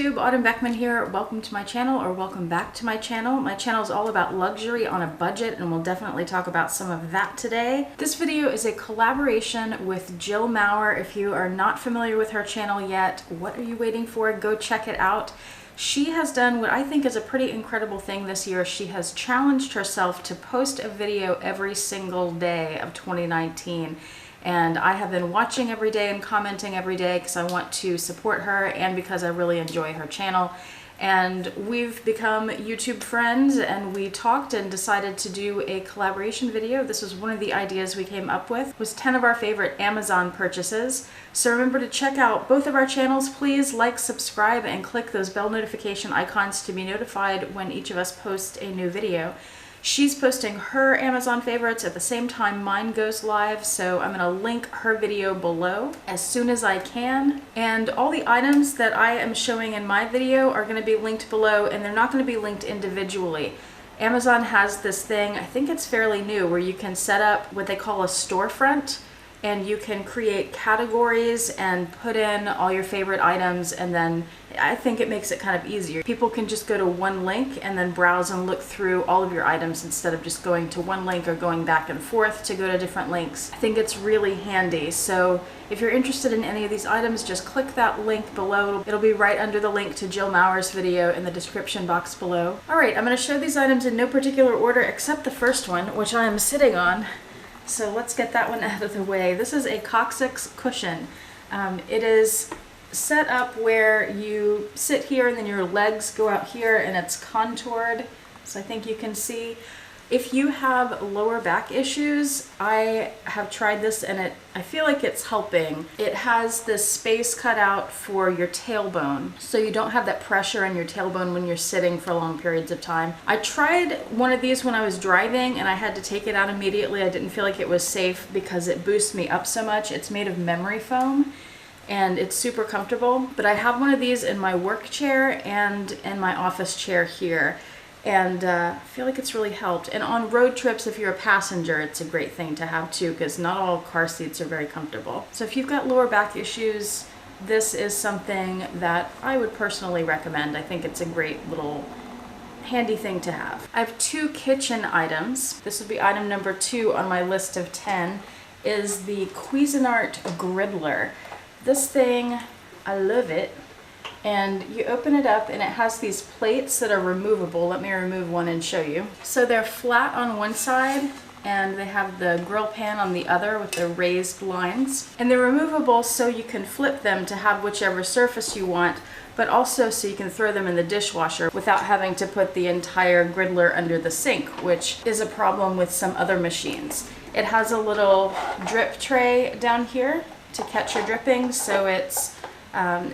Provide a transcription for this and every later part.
YouTube, Autumn Beckman here. Welcome to my channel, or welcome back to my channel. My channel is all about luxury on a budget, and we'll definitely talk about some of that today. This video is a collaboration with Jill Maurer. If you are not familiar with her channel yet, what are you waiting for? Go check it out. She has done what I think is a pretty incredible thing this year. She has challenged herself to post a video every single day of 2019. And I have been watching every day and commenting every day because I want to support her and because I really enjoy her channel. And we've become YouTube friends, and we talked and decided to do a collaboration video. This was one of the ideas we came up with. It was 10 of our favorite Amazon purchases. So remember to check out both of our channels. Please like, subscribe, and click those bell notification icons to be notified when each of us posts a new video. She's posting her Amazon favorites at the same time mine goes live, so I'm going to link her video below as soon as I can. And all the items that I am showing in my video are going to be linked below, and they're not going to be linked individually. Amazon has this thing, I think it's fairly new, where you can set up what they call a storefront, and you can create categories and put in all your favorite items, and then I think it makes it kind of easier. People can just go to one link and then browse and look through all of your items instead of just going to one link or going back and forth to go to different links. I think it's really handy. So if you're interested in any of these items, just click that link below. It'll be right under the link to Jill Maurer's video in the description box below. All right, I'm going to show these items in no particular order except the first one, which I am sitting on. So let's get that one out of the way. This is a coccyx cushion. It is set up where you sit here and then your legs go out here, and it's contoured, so I think you can see. If you have lower back issues, I have tried this and I feel like it's helping. It has this space cut out for your tailbone, so you don't have that pressure in your tailbone when you're sitting for long periods of time. I tried one of these when I was driving and I had to take it out immediately. I didn't feel like it was safe because it boosts me up so much. It's made of memory foam, and it's super comfortable. But I have one of these in my work chair and in my office chair here, and I feel like it's really helped. And on road trips, if you're a passenger, it's a great thing to have too, because not all car seats are very comfortable. So if you've got lower back issues, this is something that I would personally recommend. I think it's a great little handy thing to have. I have two kitchen items. This would be item number 2 on my list of 10, is the Cuisinart Griddler. This thing, I love it. And you open it up and it has these plates that are removable. Let me remove one and show you. So they're flat on one side and they have the grill pan on the other with the raised lines. And they're removable so you can flip them to have whichever surface you want, but also so you can throw them in the dishwasher without having to put the entire griddler under the sink, which is a problem with some other machines. It has a little drip tray down here to catch your drippings, so it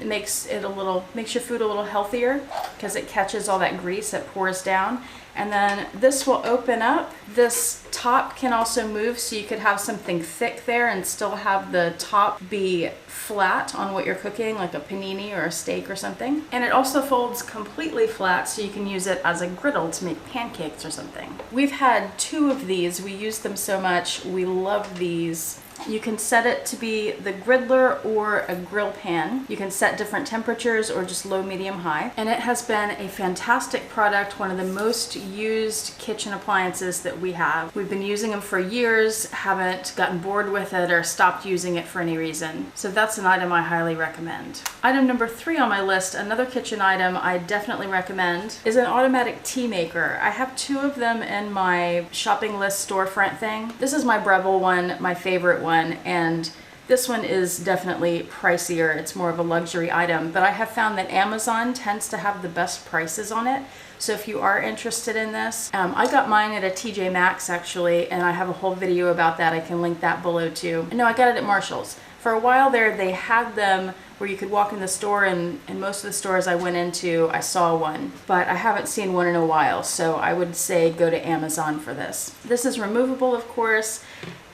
makes your food a little healthier because it catches all that grease that pours down. And then this will open up. This top can also move, so you could have something thick there and still have the top be flat on what you're cooking, like a panini or a steak or something. And it also folds completely flat, so you can use it as a griddle to make pancakes or something. We've had 2 of these. We use them so much. We love these. You can set it to be the griddler or a grill pan. You can set different temperatures or just low, medium, high. And it has been a fantastic product, one of the most used kitchen appliances that we have. We've been using them for years, haven't gotten bored with it or stopped using it for any reason. So that's an item I highly recommend. Item number 3 on my list, another kitchen item I definitely recommend, is an automatic tea maker. I have 2 of them in my shopping list storefront thing. This is my Breville one, my favorite one, and this one is definitely pricier. It's more of a luxury item, but I have found that Amazon tends to have the best prices on it. So if you are interested in this, I got mine at a TJ Maxx actually, and I have a whole video about that. I can link that below too. No, I got it at Marshall's. For a while there, they had them where you could walk in the store, and in most of the stores I went into, I saw one, but I haven't seen one in a while, so I would say go to Amazon for this. This is removable, of course,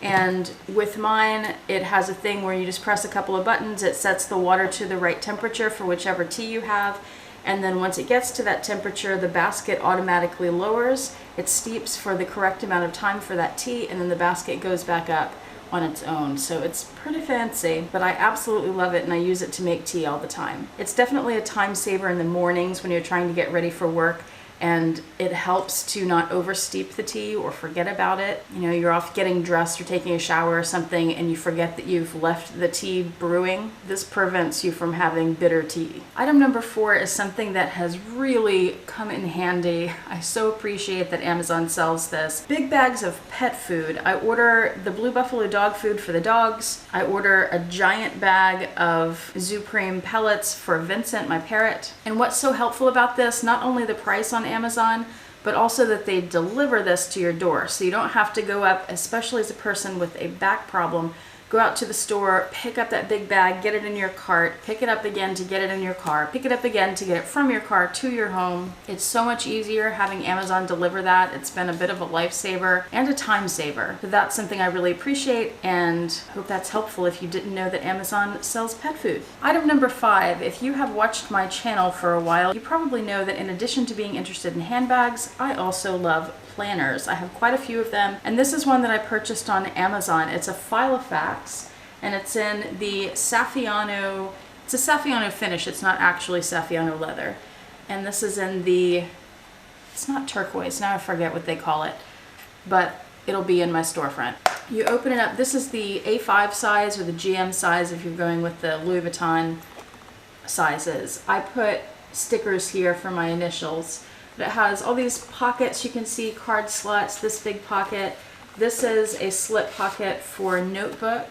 and with mine, it has a thing where you just press a couple of buttons, it sets the water to the right temperature for whichever tea you have, and then once it gets to that temperature, the basket automatically lowers, it steeps for the correct amount of time for that tea, and then the basket goes back up. on its own, so it's pretty fancy, but I absolutely love it and I use it to make tea all the time. It's definitely a time saver in the mornings when you're trying to get ready for work, and it helps to not oversteep the tea or forget about it. You know, you're off getting dressed or taking a shower or something and you forget that you've left the tea brewing. This prevents you from having bitter tea. Item number 4 is something that has really come in handy. I so appreciate that Amazon sells this. Big bags of pet food. I order the Blue Buffalo dog food for the dogs. I order a giant bag of Supreme pellets for Vincent, my parrot. And what's so helpful about this, not only the price on Amazon, but also that they deliver this to your door. So you don't have to go up, especially as a person with a back problem, go out to the store, pick up that big bag, get it in your cart, pick it up again to get it in your car, pick it up again to get it from your car to your home. It's so much easier having Amazon deliver that. It's been a bit of a lifesaver and a time saver. So that's something I really appreciate and hope that's helpful if you didn't know that Amazon sells pet food. Item number 5, if you have watched my channel for a while, you probably know that in addition to being interested in handbags, I also love planners. I have quite a few of them, and this is one that I purchased on Amazon. It's a Filofax, and it's in the Saffiano, it's a Saffiano finish, it's not actually Saffiano leather. And this is in the, it's not turquoise, now I forget what they call it, but it'll be in my storefront. You open it up, this is the A5 size or the GM size if you're going with the Louis Vuitton sizes. I put stickers here for my initials. But it has all these pockets, you can see card slots, this big pocket. This is a slip pocket for a notebook.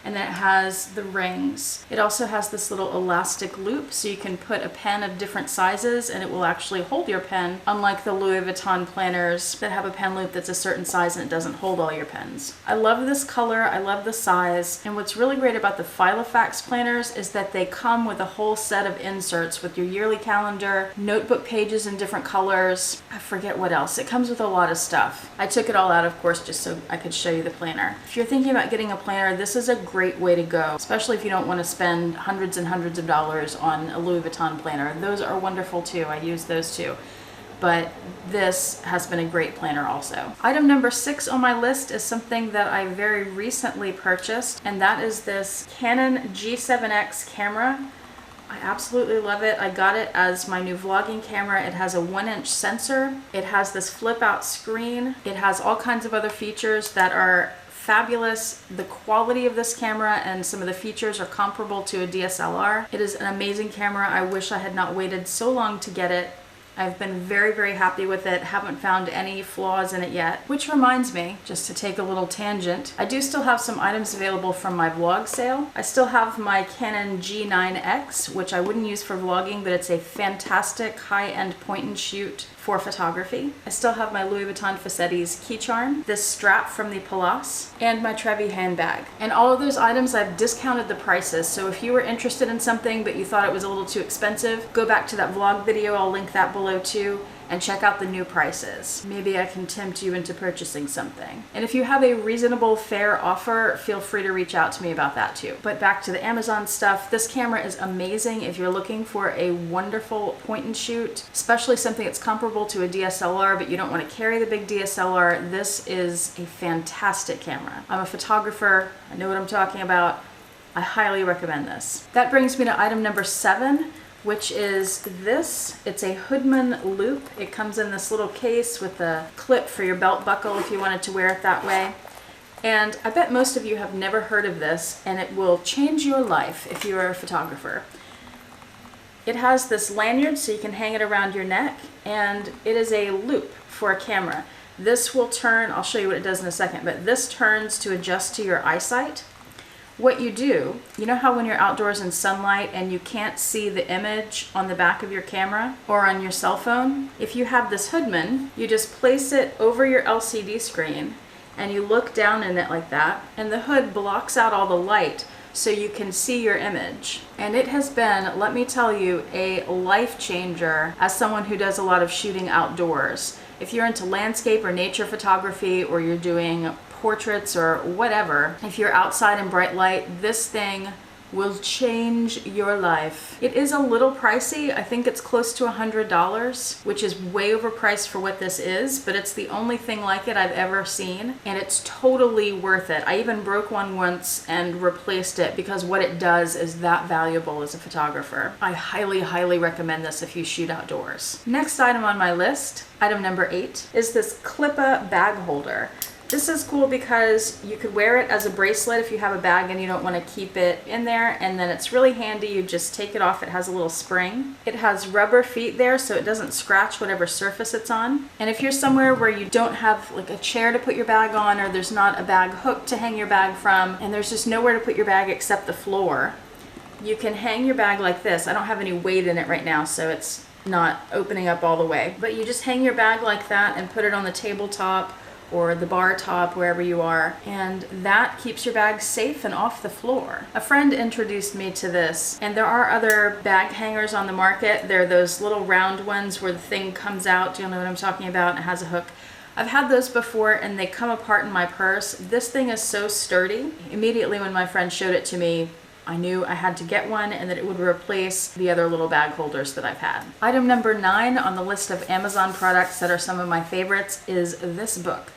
And then it has the rings. It also has this little elastic loop, so you can put a pen of different sizes and it will actually hold your pen, unlike the Louis Vuitton planners that have a pen loop that's a certain size and it doesn't hold all your pens. I love this color, I love the size, and what's really great about the Filofax planners is that they come with a whole set of inserts with your yearly calendar, notebook pages in different colors, I forget what else. It comes with a lot of stuff. I took it all out, of course, just so I could show you the planner. If you're thinking about getting a planner, this is a great way to go, especially if you don't want to spend hundreds and hundreds of dollars on a Louis Vuitton planner. Those are wonderful too. I use those too. But this has been a great planner also. Item number 6 on my list is something that I very recently purchased, and that is this Canon G7X camera. I absolutely love it. I got it as my new vlogging camera. It has a 1-inch sensor. It has this flip out screen. It has all kinds of other features that are fabulous. The quality of this camera and some of the features are comparable to a DSLR. It is an amazing camera. I wish I had not waited so long to get it. I've been very, very happy with it. Haven't found any flaws in it yet. Which reminds me, just to take a little tangent, I do still have some items available from my vlog sale. I still have my Canon G9X, which I wouldn't use for vlogging, but it's a fantastic high-end point and shoot for photography. I still have my Louis Vuitton Facetti's key charm, this strap from the Palace, and my Trevi handbag. And all of those items I've discounted the prices, so if you were interested in something but you thought it was a little too expensive, go back to that vlog video, I'll link that below too, and check out the new prices. Maybe I can tempt you into purchasing something. And if you have a reasonable, fair offer, feel free to reach out to me about that too. But back to the Amazon stuff, this camera is amazing if you're looking for a wonderful point and shoot, especially something that's comparable to a DSLR, but you don't want to carry the big DSLR. This is a fantastic camera. I'm a photographer, I know what I'm talking about. I highly recommend this. That brings me to item number 7, which is this. It's a Hoodman loop. It comes in this little case with a clip for your belt buckle if you wanted to wear it that way. And I bet most of you have never heard of this, and it will change your life if you are a photographer. It has this lanyard so you can hang it around your neck, and it is a loop for a camera. This will turn, I'll show you what it does in a second, but this turns to adjust to your eyesight. What you do, you know how when you're outdoors in sunlight and you can't see the image on the back of your camera or on your cell phone? If you have this Hoodman, you just place it over your LCD screen and you look down in it like that, and the hood blocks out all the light so you can see your image. And it has been, let me tell you, a life changer as someone who does a lot of shooting outdoors. If you're into landscape or nature photography, or you're doing portraits or whatever, if you're outside in bright light, this thing will change your life. It is a little pricey. I think it's close to $100, which is way overpriced for what this is, but it's the only thing like it I've ever seen, and it's totally worth it. I even broke one once and replaced it because what it does is that valuable as a photographer. I highly, highly recommend this if you shoot outdoors. Next item on my list, item number 8, is this Clippa bag holder. This is cool because you could wear it as a bracelet if you have a bag and you don't want to keep it in there, and then it's really handy. You just take it off. It has a little spring. It has rubber feet there so it doesn't scratch whatever surface it's on. And if you're somewhere where you don't have like a chair to put your bag on, or there's not a bag hook to hang your bag from, and there's just nowhere to put your bag except the floor, you can hang your bag like this. I don't have any weight in it right now, so it's not opening up all the way. But you just hang your bag like that and put it on the tabletop or the bar top, wherever you are, and that keeps your bag safe and off the floor. A friend introduced me to this, and there are other bag hangers on the market. They're those little round ones where the thing comes out. Do you know what I'm talking about? And it has a hook. I've had those before and they come apart in my purse. This thing is so sturdy. Immediately when my friend showed it to me, I knew I had to get one and that it would replace the other little bag holders that I've had. Item number 9 on the list of Amazon products that are some of my favorites is this book,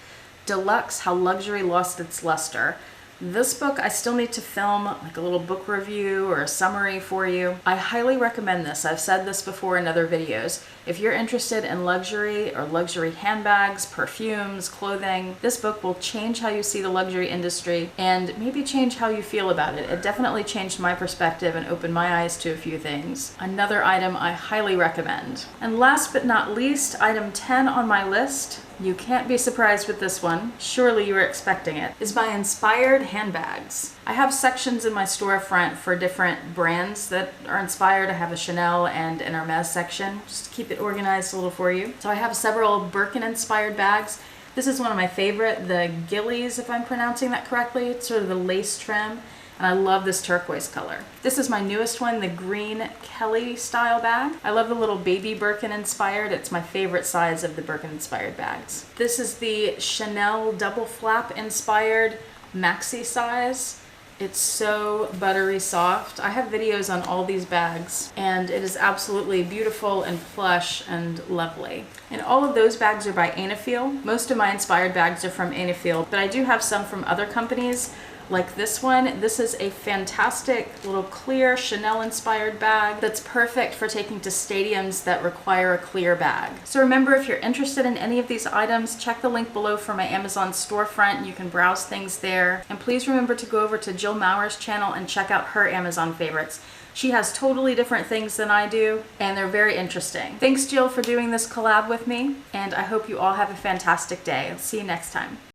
Deluxe: How Luxury Lost Its Luster. This book, I still need to film like a little book review or a summary for you. I highly recommend this. I've said this before in other videos. If you're interested in luxury or luxury handbags, perfumes, clothing, this book will change how you see the luxury industry and maybe change how you feel about it. It definitely changed my perspective and opened my eyes to a few things. Another item I highly recommend. And last but not least, item 10 on my list, you can't be surprised with this one, surely you were expecting it, is my inspired handbags. I have sections in my storefront for different brands that are inspired. I have a Chanel and an Hermes section, just to keep it organized a little for you. So I have several Birkin inspired bags. This is one of my favorite, the Gillies, if I'm pronouncing that correctly. It's sort of the lace trim. And I love this turquoise color. This is my newest one, the green Kelly style bag. I love the little baby Birkin inspired. It's my favorite size of the Birkin inspired bags. This is the Chanel double flap inspired maxi size. It's so buttery soft. I have videos on all these bags and it is absolutely beautiful and plush and lovely. And all of those bags are by Fashionphile. Most of my inspired bags are from Fashionphile, but I do have some from other companies. Like this one. This is a fantastic little clear Chanel inspired bag that's perfect for taking to stadiums that require a clear bag. So remember, if you're interested in any of these items, check the link below for my Amazon storefront. You can browse things there. And please remember to go over to Jill Maurer's channel and check out her Amazon favorites. She has totally different things than I do, and they're very interesting. Thanks, Jill, for doing this collab with me, and I hope you all have a fantastic day. I'll see you next time.